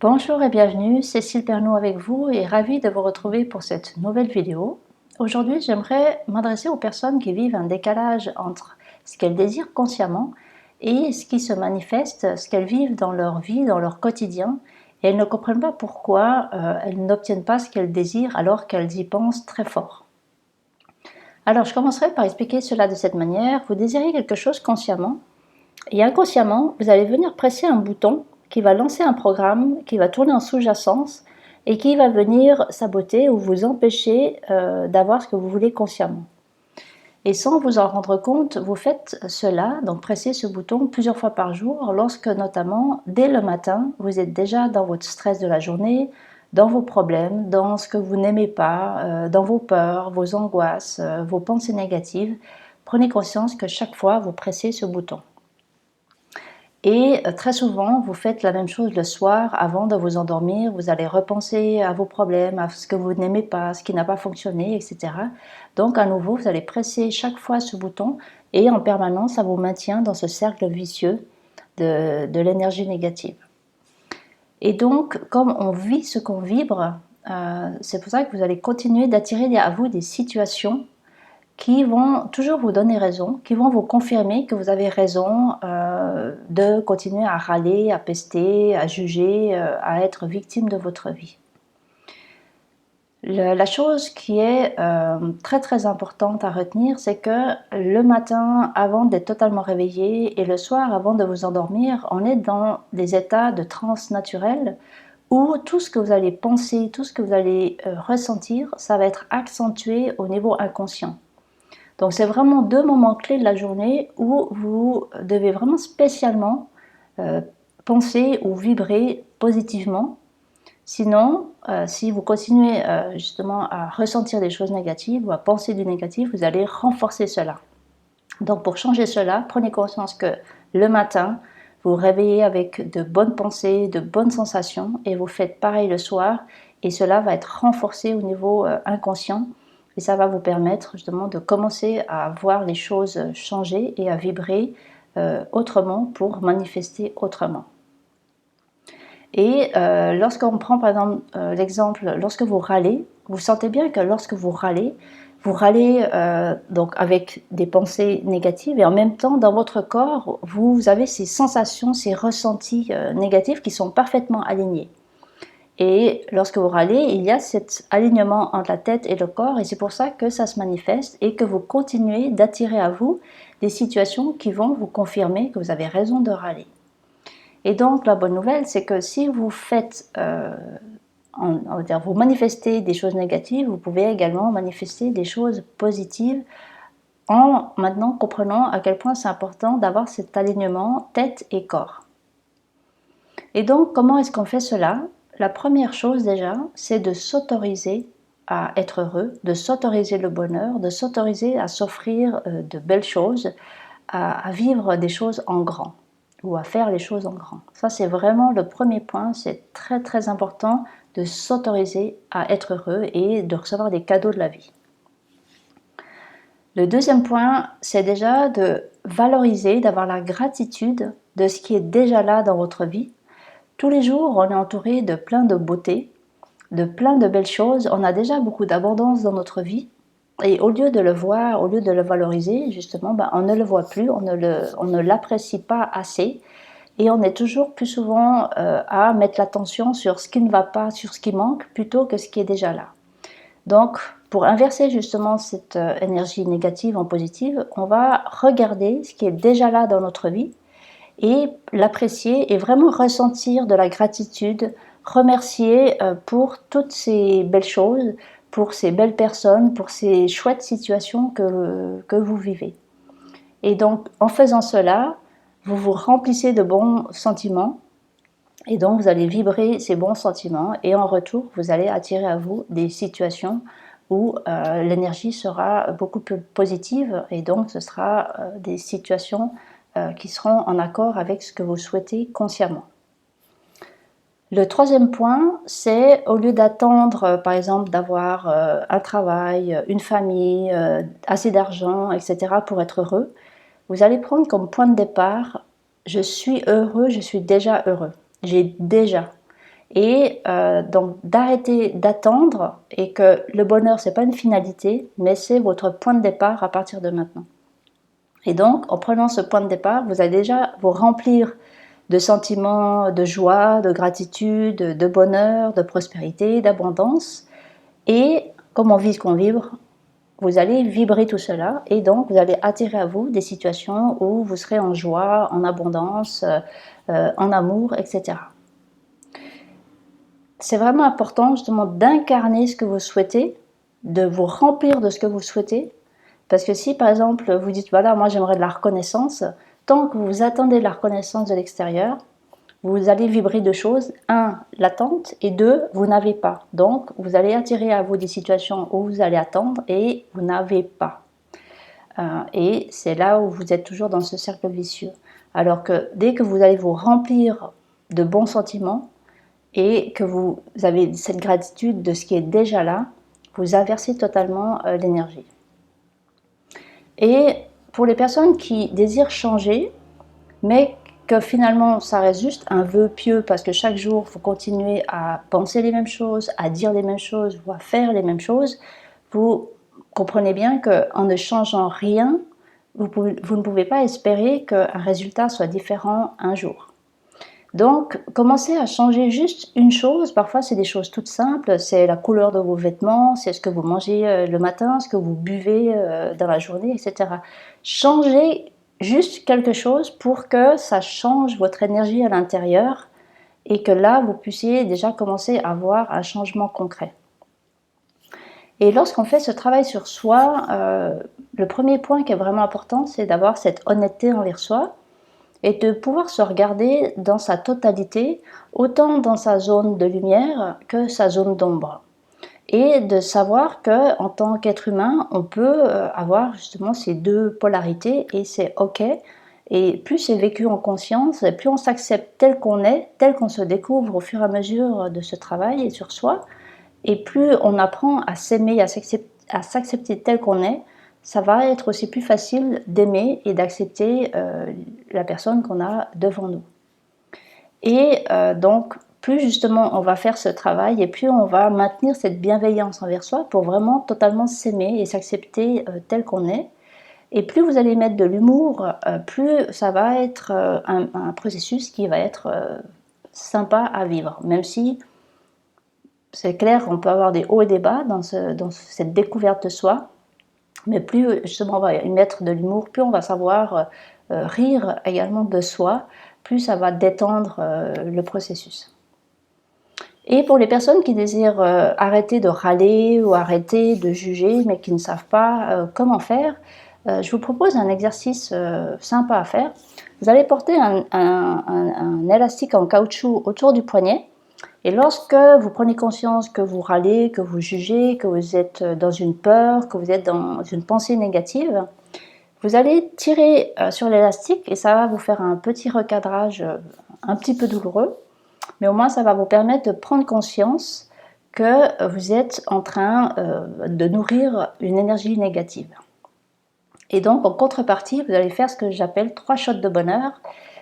Bonjour et bienvenue, Cécile Pernaut avec vous et ravie de vous retrouver pour cette nouvelle vidéo. Aujourd'hui, j'aimerais m'adresser aux personnes qui vivent un décalage entre ce qu'elles désirent consciemment et ce qui se manifeste, ce qu'elles vivent dans leur vie, dans leur quotidien, et elles ne comprennent pas pourquoi elles n'obtiennent pas ce qu'elles désirent alors qu'elles y pensent très fort. Alors, je commencerai par expliquer cela de cette manière. Vous désirez quelque chose consciemment, et inconsciemment, vous allez venir presser un bouton qui va lancer un programme, qui va tourner en sous-jacence et qui va venir saboter ou vous empêcher d'avoir ce que vous voulez consciemment. Et sans vous en rendre compte, vous faites cela, donc pressez ce bouton plusieurs fois par jour, lorsque notamment, dès le matin, vous êtes déjà dans votre stress de la journée, dans vos problèmes, dans ce que vous n'aimez pas, dans vos peurs, vos angoisses, vos pensées négatives. Prenez conscience que chaque fois, vous pressez ce bouton. Et très souvent, vous faites la même chose le soir avant de vous endormir. Vous allez repenser à vos problèmes, à ce que vous n'aimez pas, ce qui n'a pas fonctionné, etc. Donc à nouveau, vous allez presser chaque fois ce bouton et en permanence, ça vous maintient dans ce cercle vicieux de l'énergie négative. Et donc, comme on vit ce qu'on vibre, c'est pour ça que vous allez continuer d'attirer à vous des situations qui vont toujours vous donner raison, qui vont vous confirmer que vous avez raison de continuer à râler, à pester, à juger, à être victime de votre vie. La chose qui est très importante à retenir, c'est que le matin, avant d'être totalement réveillé, et le soir, avant de vous endormir, on est dans des états de transe naturelle où tout ce que vous allez penser, tout ce que vous allez ressentir, ça va être accentué au niveau inconscient. Donc c'est vraiment deux moments clés de la journée où vous devez vraiment spécialement penser ou vibrer positivement. Sinon, si vous continuez justement à ressentir des choses négatives ou à penser du négatif, vous allez renforcer cela. Donc pour changer cela, prenez conscience que le matin, vous vous réveillez avec de bonnes pensées, de bonnes sensations et vous faites pareil le soir et cela va être renforcé au niveau inconscient. Et ça va vous permettre justement de commencer à voir les choses changer et à vibrer autrement pour manifester autrement. Et lorsqu'on prend par exemple l'exemple, lorsque vous râlez, vous sentez bien que lorsque vous râlez donc avec des pensées négatives et en même temps dans votre corps, vous avez ces sensations, ces ressentis négatifs qui sont parfaitement alignés. Et lorsque vous râlez, il y a cet alignement entre la tête et le corps et c'est pour ça que ça se manifeste et que vous continuez d'attirer à vous des situations qui vont vous confirmer que vous avez raison de râler. Et donc la bonne nouvelle, c'est que si vous faites, vous manifestez des choses négatives, vous pouvez également manifester des choses positives en maintenant comprenant à quel point c'est important d'avoir cet alignement tête et corps. Et donc comment est-ce qu'on fait cela ? La première chose déjà, c'est de s'autoriser à être heureux, de s'autoriser le bonheur, de s'autoriser à s'offrir de belles choses, à vivre des choses en grand ou à faire les choses en grand. Ça, c'est vraiment le premier point, c'est très important de s'autoriser à être heureux et de recevoir des cadeaux de la vie. Le deuxième point, c'est déjà de valoriser, d'avoir la gratitude de ce qui est déjà là dans votre vie. Tous les jours, on est entouré de plein de beauté, de plein de belles choses. On a déjà beaucoup d'abondance dans notre vie. Et au lieu de le voir, au lieu de le valoriser, justement, on ne le voit plus, on ne l'apprécie pas assez. Et on est toujours plus souvent à mettre l'attention sur ce qui ne va pas, sur ce qui manque, plutôt que ce qui est déjà là. Donc, pour inverser justement cette énergie négative en positive, on va regarder ce qui est déjà là dans notre vie et l'apprécier et vraiment ressentir de la gratitude, remercier pour toutes ces belles choses, pour ces belles personnes, pour ces chouettes situations que vous vivez. Et donc, en faisant cela, vous vous remplissez de bons sentiments et donc vous allez vibrer ces bons sentiments et en retour, vous allez attirer à vous des situations où l'énergie sera beaucoup plus positive et donc ce sera des situations qui seront en accord avec ce que vous souhaitez consciemment. Le troisième point, c'est au lieu d'attendre, par exemple, d'avoir un travail, une famille, assez d'argent, etc. pour être heureux, vous allez prendre comme point de départ, je suis heureux, je suis déjà heureux. J'ai déjà. Et donc d'arrêter d'attendre et que le bonheur, c'est pas une finalité, mais c'est votre point de départ à partir de maintenant. Et donc, en prenant ce point de départ, vous allez déjà vous remplir de sentiments de joie, de gratitude, de bonheur, de prospérité, d'abondance. Et comme on vit ce qu'on vibre, vous allez vibrer tout cela et donc vous allez attirer à vous des situations où vous serez en joie, en abondance, en amour, etc. C'est vraiment important justement d'incarner ce que vous souhaitez, de vous remplir de ce que vous souhaitez. Parce que si par exemple vous dites voilà, moi j'aimerais de la reconnaissance, tant que vous attendez la reconnaissance de l'extérieur, vous allez vibrer deux choses. Un, l'attente, et deux, vous n'avez pas. Donc vous allez attirer à vous des situations où vous allez attendre et vous n'avez pas. Et c'est là où vous êtes toujours dans ce cercle vicieux. Alors que dès que vous allez vous remplir de bons sentiments, et que vous avez cette gratitude de ce qui est déjà là, vous inversez totalement l'énergie. Et pour les personnes qui désirent changer, mais que finalement ça reste juste un vœu pieux parce que chaque jour vous continuez à penser les mêmes choses, à dire les mêmes choses ou à faire les mêmes choses, vous comprenez bien qu'en ne changeant rien, vous ne pouvez pas espérer qu'un résultat soit différent un jour. Donc, commencez à changer juste une chose. Parfois, c'est des choses toutes simples. C'est la couleur de vos vêtements, c'est ce que vous mangez le matin, ce que vous buvez dans la journée, etc. Changez juste quelque chose pour que ça change votre énergie à l'intérieur et que là, vous puissiez déjà commencer à voir un changement concret. Et lorsqu'on fait ce travail sur soi, le premier point qui est vraiment important, c'est d'avoir cette honnêteté envers soi et de pouvoir se regarder dans sa totalité, autant dans sa zone de lumière que sa zone d'ombre. Et de savoir que en tant qu'être humain, on peut avoir justement ces deux polarités et c'est ok. Et plus c'est vécu en conscience, plus on s'accepte tel qu'on est, tel qu'on se découvre au fur et à mesure de ce travail et sur soi, et plus on apprend à s'aimer, à s'accepter tel qu'on est, ça va être aussi plus facile d'aimer et d'accepter la personne qu'on a devant nous. Et donc, plus justement on va faire ce travail et plus on va maintenir cette bienveillance envers soi pour vraiment totalement s'aimer et s'accepter tel qu'on est. Et plus vous allez mettre de l'humour, plus ça va être un processus qui va être sympa à vivre, même si c'est clair, on peut avoir des hauts et des bas dans cette découverte de soi, mais plus justement on va y mettre de l'humour, plus on va savoir rire également de soi, plus ça va détendre le processus. Et pour les personnes qui désirent arrêter de râler ou arrêter de juger, mais qui ne savent pas comment faire, je vous propose un exercice sympa à faire. Vous allez porter un élastique en caoutchouc autour du poignet. Et lorsque vous prenez conscience que vous râlez, que vous jugez, que vous êtes dans une peur, que vous êtes dans une pensée négative, vous allez tirer sur l'élastique et ça va vous faire un petit recadrage un petit peu douloureux, mais au moins ça va vous permettre de prendre conscience que vous êtes en train de nourrir une énergie négative. Et donc en contrepartie, vous allez faire ce que j'appelle 3 shots de bonheur.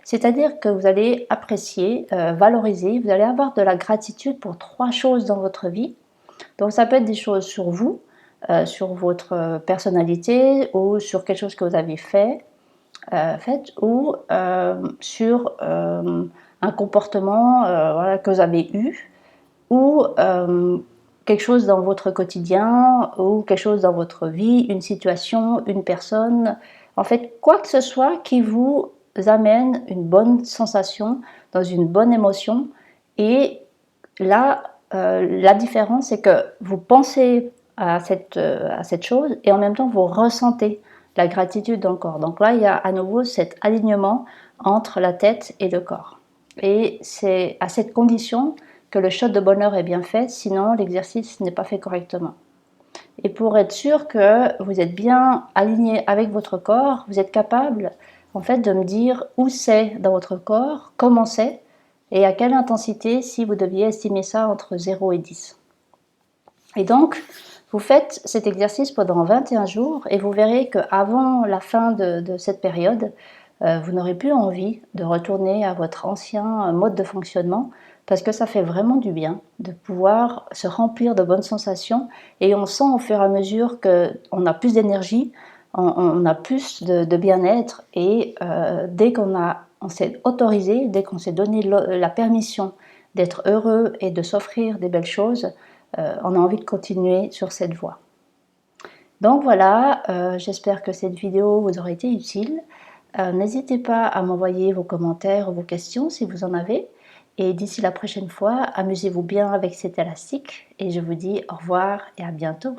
C'est-à-dire que vous allez apprécier, valoriser, vous allez avoir de la gratitude pour 3 choses dans votre vie. Donc ça peut être des choses sur vous, sur votre personnalité ou sur quelque chose que vous avez fait ou sur un comportement voilà, que vous avez eu ou quelque chose dans votre quotidien ou quelque chose dans votre vie, une situation, une personne. En fait, quoi que ce soit qui vous amène une bonne sensation, dans une bonne émotion. Et là, la différence, c'est que vous pensez à cette chose et en même temps, vous ressentez la gratitude dans le corps. Donc là, il y a à nouveau cet alignement entre la tête et le corps. Et c'est à cette condition que le shot de bonheur est bien fait, sinon l'exercice n'est pas fait correctement. Et pour être sûr que vous êtes bien aligné avec votre corps, vous êtes capable en fait de me dire où c'est dans votre corps, comment c'est et à quelle intensité si vous deviez estimer ça entre 0 et 10. Et donc, vous faites cet exercice pendant 21 jours et vous verrez qu'avant la fin de cette période, vous n'aurez plus envie de retourner à votre ancien mode de fonctionnement parce que ça fait vraiment du bien de pouvoir se remplir de bonnes sensations et on sent au fur et à mesure qu'on a plus d'énergie, on a plus de bien-être et dès on s'est autorisé, dès qu'on s'est donné la permission d'être heureux et de s'offrir des belles choses, on a envie de continuer sur cette voie. Donc voilà, j'espère que cette vidéo vous aura été utile. N'hésitez pas à m'envoyer vos commentaires ou vos questions si vous en avez. Et d'ici la prochaine fois, amusez-vous bien avec cet élastique et je vous dis au revoir et à bientôt.